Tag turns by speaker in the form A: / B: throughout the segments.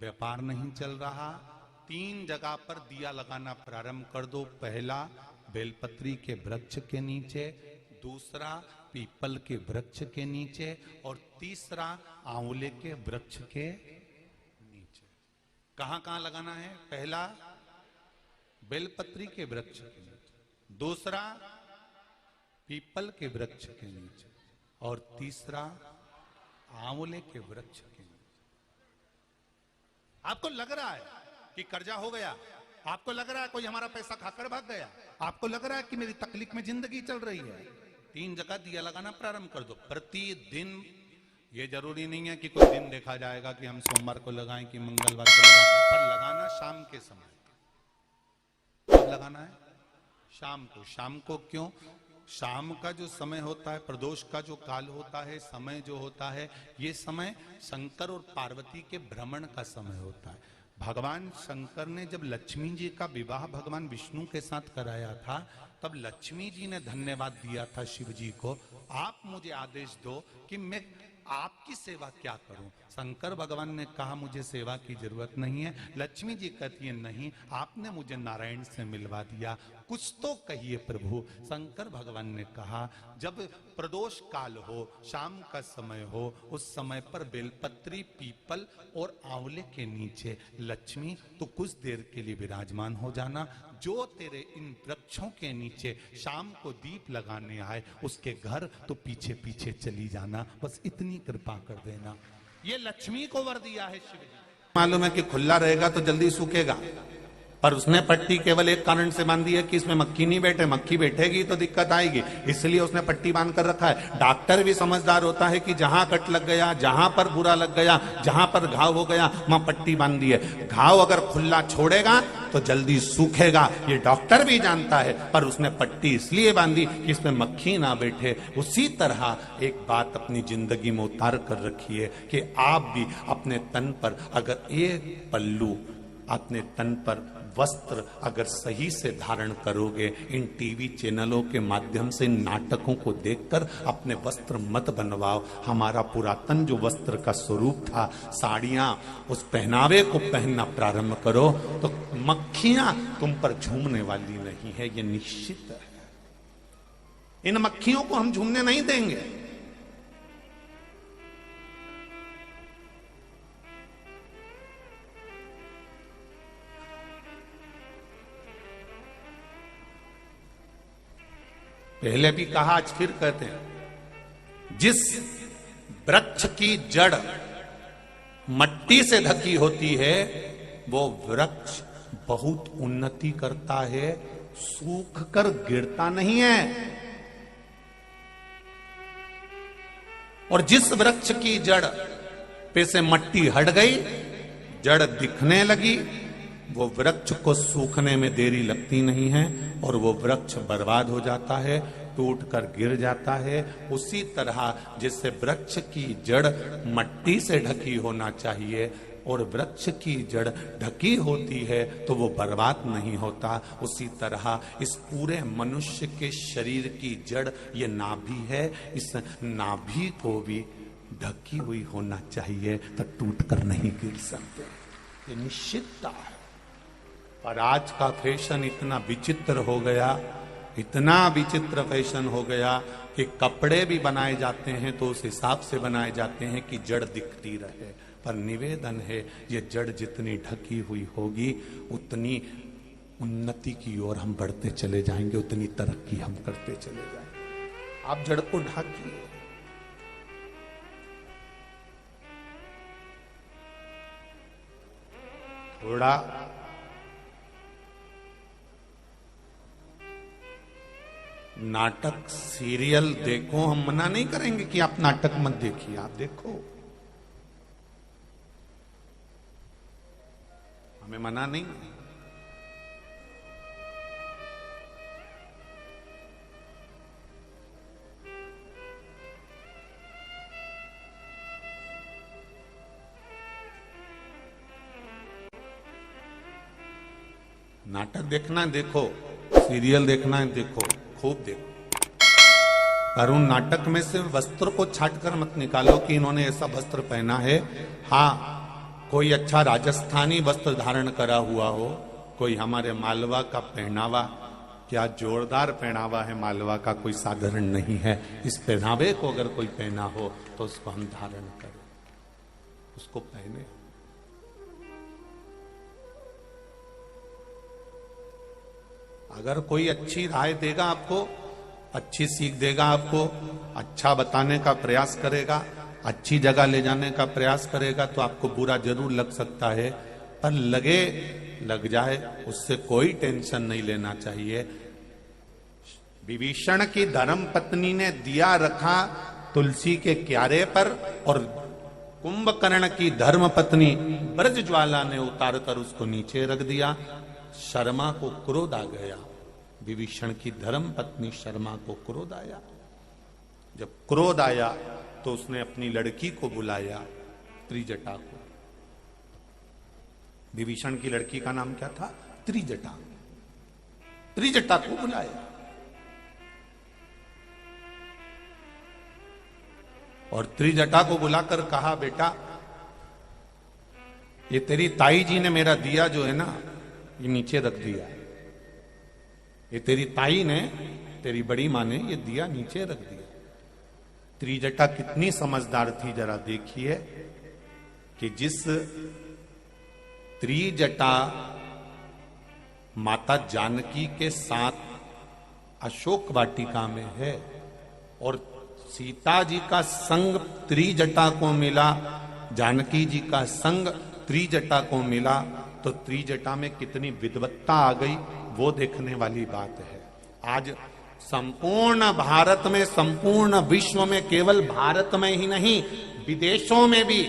A: व्यापार नहीं चल रहा, 3 जगह पर दिया लगाना प्रारंभ कर दो। पहला बेलपत्री के वृक्ष के नीचे, दूसरा पीपल के वृक्ष के नीचे और तीसरा आंवले के वृक्ष के नीचे। कहां कहां लगाना है? पहला बेलपत्री के वृक्ष के नीचे, दूसरा पीपल के वृक्ष के नीचे और तीसरा आंवले के वृक्ष के नीचे। आपको लग रहा है कि कर्जा हो गया, आपको लग रहा है कोई हमारा पैसा खाकर भाग गया, आपको लग रहा है कि मेरी तकलीफ में जिंदगी चल रही है, 3 जगह दिया लगाना प्रारंभ कर दो प्रतिदिन। ये जरूरी नहीं है कि कोई दिन देखा जाएगा कि हम सोमवार को लगाएं कि मंगलवार को लगाएं, पर लगाना शाम के समय। कब लगाना है? शाम को। शाम को क्यों? शाम का जो समय होता है, प्रदोष का जो काल होता है, समय जो होता है, ये समय शंकर और पार्वती के भ्रमण का समय होता है। भगवान शंकर ने जब लक्ष्मी जी का विवाह भगवान विष्णु के साथ कराया था, तब लक्ष्मी जी ने धन्यवाद दिया था शिव जी को, आप मुझे आदेश दो कि मैं आपकी सेवा क्या करूं। शंकर भगवान ने कहा मुझे सेवा की जरूरत नहीं है। लक्ष्मी जी कहती है नहीं, आपने मुझे नारायण से मिलवा दिया, कुछ तो कहिए प्रभु। शंकर भगवान ने कहा जब प्रदोष काल हो, शाम का समय हो, उस समय पर बेलपत्री, पीपल और आंवले के नीचे लक्ष्मी तो कुछ देर के लिए विराजमान हो जाना। जो तेरे इन वृक्षों के नीचे शाम को दीप लगाने आए, उसके घर तो पीछे पीछे चली जाना, बस इतनी कृपा कर देना। ये लक्ष्मी को वर दिया है शिव जी। मालूम है कि खुला रहेगा तो जल्दी सूखेगा, पर उसने पट्टी केवल एक कारण से बांधी है कि इसमें मक्खी नहीं बैठे, मक्खी बैठेगी तो दिक्कत आएगी, इसलिए उसने पट्टी बांध कर रखा है। डॉक्टर भी समझदार होता है कि जहां कट लग गया, जहां पर बुरा लग गया, जहां पर घाव हो गया, वहां पट्टी बांध दी है। घाव अगर खुला छोड़ेगा तो जल्दी सूखेगा, ये डॉक्टर भी जानता है, पर उसने पट्टी इसलिए बांधी कि इसमें मक्खी ना बैठे। उसी तरह एक बात अपनी जिंदगी में उतार कर रखिए कि आप भी अपने तन पर अगर एक पल्लू, अपने तन पर वस्त्र अगर सही से धारण करोगे, इन टीवी चैनलों के माध्यम से इन नाटकों को देखकर अपने वस्त्र मत बनवाओ। हमारा पुरातन जो वस्त्र का स्वरूप था, साड़ियां, उस पहनावे को पहनना प्रारंभ करो तो मक्खियां तुम पर झूमने वाली नहीं है, ये निश्चित है। इन मक्खियों को हम झूमने नहीं देंगे। पहले भी कहा, आज फिर कहते हैं, जिस वृक्ष की जड़ मट्टी से ढकी होती है वो वृक्ष बहुत उन्नति करता है, सूख कर गिरता नहीं है। और जिस वृक्ष की जड़ पे से मट्टी हट गई, जड़ दिखने लगी, वो वृक्ष को सूखने में देरी लगती नहीं है और वो वृक्ष बर्बाद हो जाता है, टूट कर गिर जाता है। उसी तरह जैसे वृक्ष की जड़ मट्टी से ढकी होना चाहिए और वृक्ष की जड़ ढकी होती है तो वो बर्बाद नहीं होता, उसी तरह इस पूरे मनुष्य के शरीर की जड़ ये नाभि है, इस नाभि को भी ढकी हुई होना चाहिए तो टूट कर नहीं गिर सकते, ये निश्चितता है। पर आज का फैशन इतना विचित्र हो गया, इतना विचित्र फैशन हो गया कि कपड़े भी बनाए जाते हैं तो उस हिसाब से बनाए जाते हैं कि जड़ दिखती रहे। पर निवेदन है, ये जड़ जितनी ढकी हुई होगी उतनी उन्नति की ओर हम बढ़ते चले जाएंगे, उतनी तरक्की हम करते चले जाएंगे। आप जड़ को ढाकिए। थोड़ा नाटक सीरियल देखो, हम मना नहीं करेंगे कि आप नाटक मत देखिए, आप देखो, हमें मना नहीं। नाटक देखना है देखो, सीरियल देखना है देखो, खूब देखो, पर उन नाटक में से वस्त्र को छाट कर मत निकालो कि इन्होंने ऐसा वस्त्र पहना है। हाँ, कोई अच्छा राजस्थानी वस्त्र धारण करा हुआ हो, कोई हमारे मालवा का पहनावा, क्या जोरदार पहनावा है मालवा का, कोई साधारण नहीं है। इस पहनावे को अगर कोई पहना हो तो उसको हम धारण करें, उसको पहने। अगर कोई अच्छी राय देगा आपको, अच्छी सीख देगा आपको, अच्छा बताने का प्रयास करेगा, अच्छी जगह ले जाने का प्रयास करेगा, तो आपको बुरा जरूर लग सकता है, पर लग जाए उससे कोई टेंशन नहीं लेना चाहिए। विभीषण की धर्म पत्नी ने दिया रखा तुलसी के क्यारे पर, और कुंभकर्ण की धर्म पत्नी ब्रजज्वाला ने उतार कर उसको नीचे रख दिया। शर्मा को क्रोध आ गया, विभीषण की धर्म पत्नी शर्मा को क्रोध आया। जब क्रोध आया तो उसने अपनी लड़की को बुलाया, त्रिजटा को। विभीषण की लड़की का नाम क्या था? त्रिजटा। त्रिजटा को बुलाया और त्रिजटा को बुलाकर कहा, बेटा ये तेरी ताई जी ने मेरा दिया जो है ना, ये नीचे रख दिया। ये तेरी ताई ने, तेरी बड़ी मां ने ये दिया नीचे रख दिया। त्रिजटा कितनी समझदार थी, जरा देखिए कि जिस त्रिजटा माता जानकी के साथ अशोक वाटिका में है, और सीता जी का संग त्रिजटा को मिला, जानकी जी का संग त्रिजटा को मिला, तो त्रिजटा में कितनी विद्वत्ता आ गई, वो देखने वाली बात है। आज संपूर्ण भारत में, संपूर्ण विश्व में, केवल भारत में ही नहीं विदेशों में भी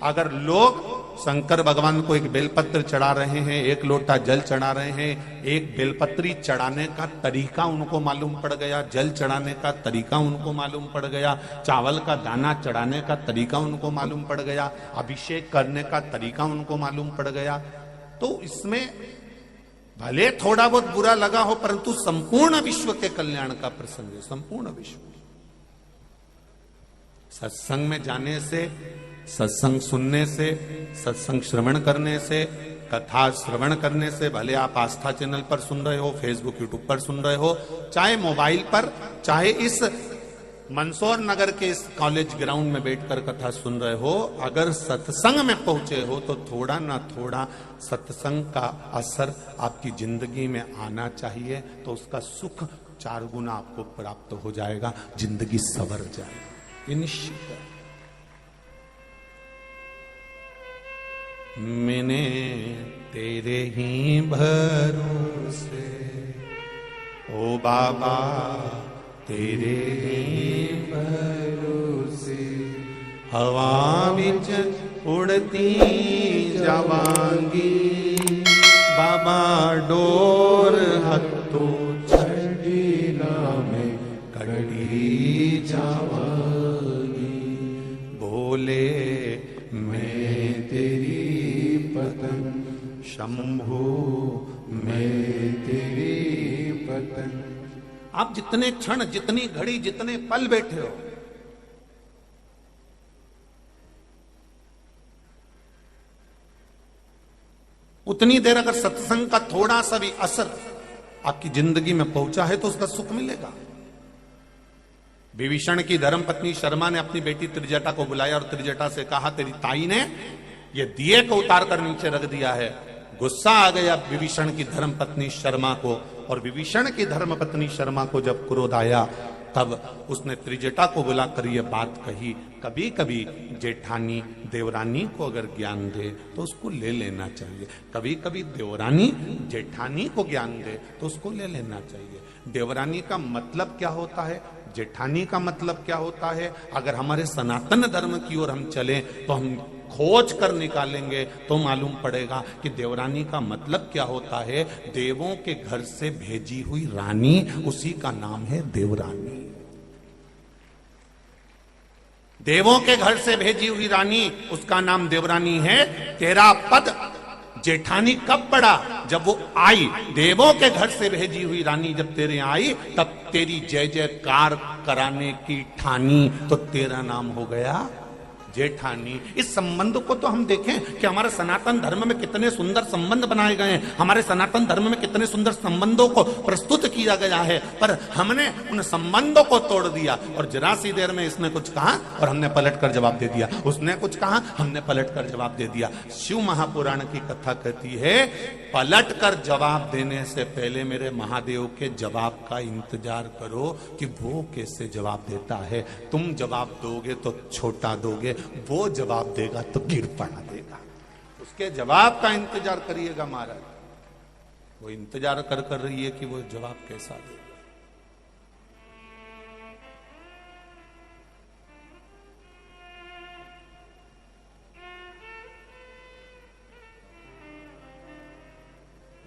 A: अगर लोग शंकर भगवान को एक बेलपत्र चढ़ा रहे हैं, एक लोटा जल चढ़ा रहे हैं, एक बेलपत्री चढ़ाने का तरीका उनको मालूम पड़ गया, जल चढ़ाने का तरीका उनको मालूम पड़ गया, चावल का दाना चढ़ाने का तरीका उनको मालूम पड़ गया, अभिषेक करने का तरीका उनको मालूम पड़ गया, तो इसमें भले थोड़ा बहुत बुरा लगा हो, परंतु संपूर्ण विश्व के कल्याण का प्रसंग है। संपूर्ण विश्व सत्संग में जाने से, सत्संग सुनने से, सत्संग श्रवण करने से, कथा श्रवण करने से, भले आप आस्था चैनल पर सुन रहे हो, फेसबुक यूट्यूब पर सुन रहे हो, चाहे मोबाइल पर, चाहे इस मंदसौर नगर के इस कॉलेज ग्राउंड में बैठकर कथा सुन रहे हो, अगर सत्संग में पहुंचे हो तो थोड़ा ना थोड़ा सत्संग का असर आपकी जिंदगी में आना चाहिए, तो उसका सुख 4 गुना आपको प्राप्त हो जाएगा, जिंदगी संवर जाएगी, ये निश्चित है। मैंने तेरे ही भरोसे ओ बाबा, तेरे ही भरोसे हवा विच उड़ती जावांगी, बाबा डोर हत्थों छड़ी में कड़ी जावांगी। बोले मैं तेरी पतंग शंभू, मैं तेरी पतंग। आप जितने क्षण, जितनी घड़ी, जितने पल बैठे हो, उतनी देर अगर सत्संग का थोड़ा सा भी असर आपकी जिंदगी में पहुंचा है तो उसका सुख मिलेगा। विभीषण की धर्मपत्नी शर्मा ने अपनी बेटी त्रिजटा को बुलाया और त्रिजटा से कहा, तेरी ताई ने ये दिए को उतार कर नीचे रख दिया है। गुस्सा आ गया विभीषण की धर्मपत्नी शर्मा को, और विभीषण की धर्मपत्नी शर्मा को जब क्रोध आया तब उसने त्रिजटा को बुलाकर यह बात कही, कभी कभी जेठानी देवरानी को अगर ज्ञान दे तो उसको ले लेना चाहिए, कभी कभी देवरानी जेठानी को ज्ञान दे तो उसको ले लेना चाहिए। देवरानी का मतलब क्या होता है, जेठानी का मतलब क्या होता है, अगर हमारे सनातन धर्म की ओर हम चलें तो हम खोज कर निकालेंगे तो मालूम पड़ेगा कि देवरानी का मतलब क्या होता है। देवों के घर से भेजी हुई रानी, उसी का नाम है देवरानी। देवों के घर से भेजी हुई रानी, उसका नाम देवरानी है। तेरा पद जेठानी कब पड़ा, जब वो आई, देवों के घर से भेजी हुई रानी जब तेरे आई तब तेरी जय जयकार कराने की ठानी, तो तेरा नाम हो गया जेठानी। इस संबंध को तो हम देखें कि हमारे सनातन धर्म में कितने सुंदर संबंध बनाए गए हैं, हमारे सनातन धर्म में कितने सुंदर संबंधों को प्रस्तुत किया गया है, पर हमने उन संबंधों को तोड़ दिया। और जरा सी देर में इसने कुछ कहा और हमने पलट कर जवाब दे दिया, उसने कुछ कहा हमने पलट कर जवाब दे दिया। शिव महापुराण की कथा कहती है, पलट कर जवाब देने से पहले मेरे महादेव के जवाब का इंतजार करो कि वो कैसे जवाब देता है। तुम जवाब दोगे तो छोटा दोगे, वो जवाब देगा तो गिर पड़ा देगा। उसके जवाब का इंतजार करिएगा महाराज, वो इंतजार कर रही है कि वो जवाब कैसा देगा।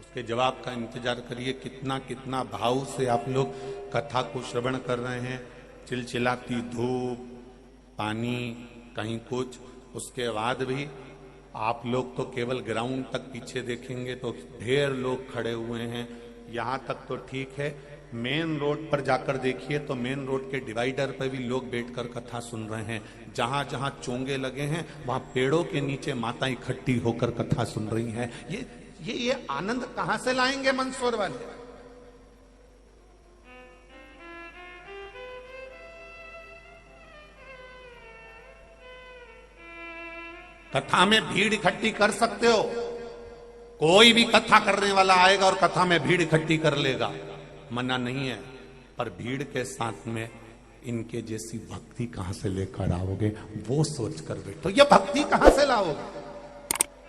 A: उसके जवाब का इंतजार करिए। कितना कितना भाव से आप लोग कथा को श्रवण कर रहे हैं। चिलचिलाती धूप, पानी, कहीं कुछ, उसके बाद भी आप लोग तो केवल ग्राउंड तक पीछे देखेंगे तो ढेर लोग खड़े हुए हैं। यहां तक तो ठीक है, मेन रोड पर जाकर देखिए तो मेन रोड के डिवाइडर पर भी लोग बैठकर कथा सुन रहे हैं। जहां जहां चोंगे लगे हैं वहां पेड़ों के नीचे माता इकट्ठी होकर कथा सुन रही हैं। ये आनंद कहां से लाएंगे मंदसौर वाले? कथा में भीड़ इकट्ठी कर सकते हो, कोई भी कथा करने वाला आएगा और कथा में भीड़ इकट्ठी कर लेगा, मना नहीं है, पर भीड़ के साथ में इनके जैसी भक्ति कहां से लेकर आओगे, वो सोच कर बैठो। ये भक्ति कहां से लाओगे?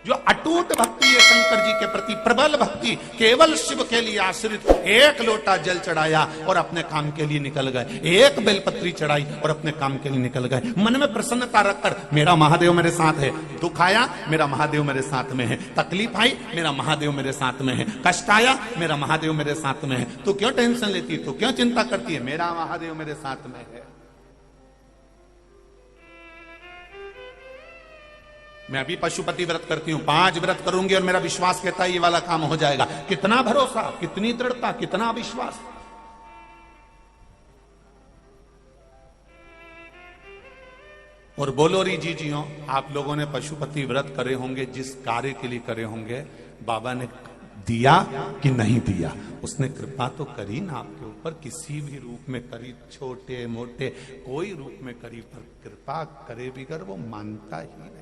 A: जो अटूट भक्ति है शंकर जी के प्रति, प्रबल भक्ति, केवल शिव के लिए आश्रित। एक लोटा जल चढ़ाया और अपने काम के लिए निकल गए, एक बेलपत्री चढ़ाई और अपने काम के लिए निकल गए। मन में प्रसन्नता रखकर मेरा महादेव मेरे साथ है, दुख आया मेरा महादेव मेरे साथ में है, तकलीफ आई मेरा महादेव मेरे साथ में है, कष्ट आया मेरा महादेव मेरे साथ में है। तू क्यों टेंशन लेती है, तू क्यों चिंता करती है, मेरा महादेव मेरे साथ में है। मैं अभी पशुपति व्रत करती हूं, 5 व्रत करूंगी और मेरा विश्वास कहता है ये वाला काम हो जाएगा। कितना भरोसा, कितनी दृढ़ता, कितना विश्वास। और बोलो री जीजियों, आप लोगों ने पशुपति व्रत करे होंगे, जिस कार्य के लिए करे होंगे, बाबा ने दिया कि नहीं दिया? उसने कृपा तो करी ना आपके ऊपर, किसी भी रूप में करी, छोटे मोटे कोई रूप में करी, पर कृपा करे बिगर वो मानता ही नहीं।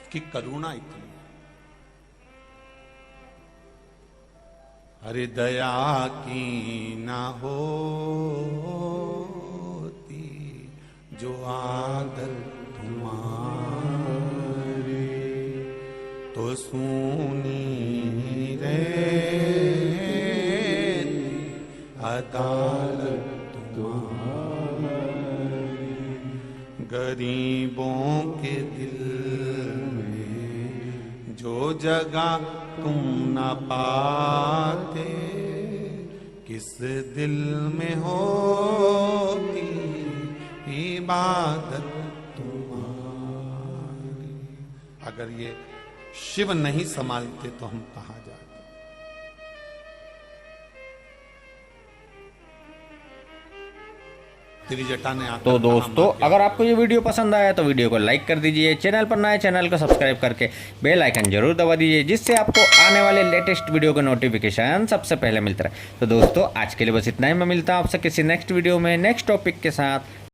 A: की करुणा इतनी। अरे दया की ना होती जो आदर तुम्हारी, तो सूनी रहती अदालत तुम्हारी। गरीबों के दिल जो जगह तुम न पाते, किस दिल में होती इबादत तुम्हारी। अगर ये शिव नहीं संभालते तो हम कहां जाते?
B: तो दोस्तों, अगर आपको ये वीडियो पसंद आया तो वीडियो को लाइक कर दीजिए, चैनल पर नए चैनल को सब्सक्राइब करके बेल आइकन जरूर दबा दीजिए, जिससे आपको आने वाले लेटेस्ट वीडियो का नोटिफिकेशन सबसे पहले मिलता रहे। तो दोस्तों, आज के लिए बस इतना ही। मैं मिलता हूं आपसे किसी नेक्स्ट वीडियो में नेक्स्ट टॉपिक के साथ।